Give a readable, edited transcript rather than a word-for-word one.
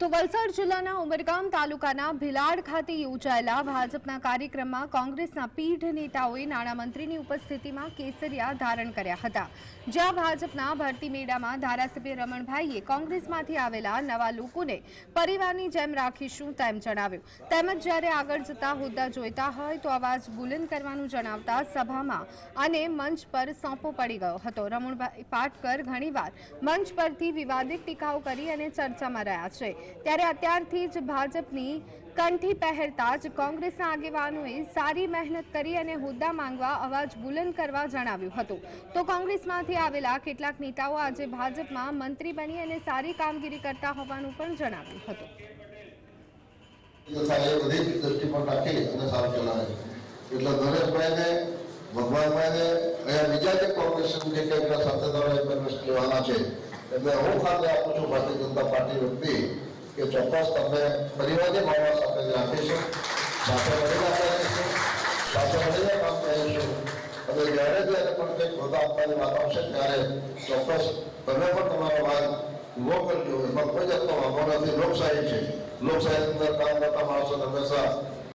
તો વલસાડ જિલ્લાના ઉમરગામ તાલુકાના ભિલાડ ખાતે યોજાયેલા ભાજપના કાર્યક્રમમાં કોંગ્રેસના પીઢ નેતાઓએ નાણામંત્રીની ઉપસ્થિતિમાં કેસરિયા ધારણ કર્યા હતા। જ્યાં ભાજપના ભરતી મેળામાં ધારાસભ્ય રમણભાઈએ કોંગ્રેસમાંથી આવેલા નવા લોકોને પરિવારની જેમ રાખીશું તેમ જણાવ્યું। તેમજ જ્યારે આગળ જતા હોદ્દા જોઈતા હોય તો અવાજ બુલંદ કરવાનું જણાવતા સભામાં અને મંચ પર સોંપો પડી ગયો હતો। રમણભાઈ પાટકર ઘણીવાર મંચ પરથી વિવાદિત ટીકાઓ કરી અને ચર્ચામાં રહ્યા છે। ત્યારે અત્યારથી જ ભાજપની કંઠી પહેરતા જ કોંગ્રેસના આગેવાનોએ સારી મહેનત કરી અને હોદ્દા માંગવા અવાજ બુલંદ કરવા જણાવ્યું હતું। તો કોંગ્રેસમાંથી આવેલા કેટલાક નેતાઓ આજે ભાજપમાં મંત્રી બની અને સારી કામગીરી કરતા હોવાનું પણ જણાવ્યું હતું। ભગવાનભાઈને અહીંયા બીજા જે કોર્પોરેશન જે કંઈક સાથેદારો ઇન્વેસ્ટ લેવાના છે એટલે હું ખાતે આપું છું ભારતીય જનતા પાર્ટી વતી કે ચોક્કસ તમે પરિવારની ભાવના સાથે રાખીશું, સાથે મળીને કરીશું, સાથે મળીને કામ કરીશું અને જ્યારે જ્યારે પણ કંઈક હોદ્દા આપવાની વાત આવશે ત્યારે ચોક્કસ તમે પણ તમારો વાત ઉભો કરજો। એમાં કોઈ જાતનો વાંધો નથી। લોકશાહી છે, લોકશાહી અંદર કામ કરતા માણસોને હંમેશા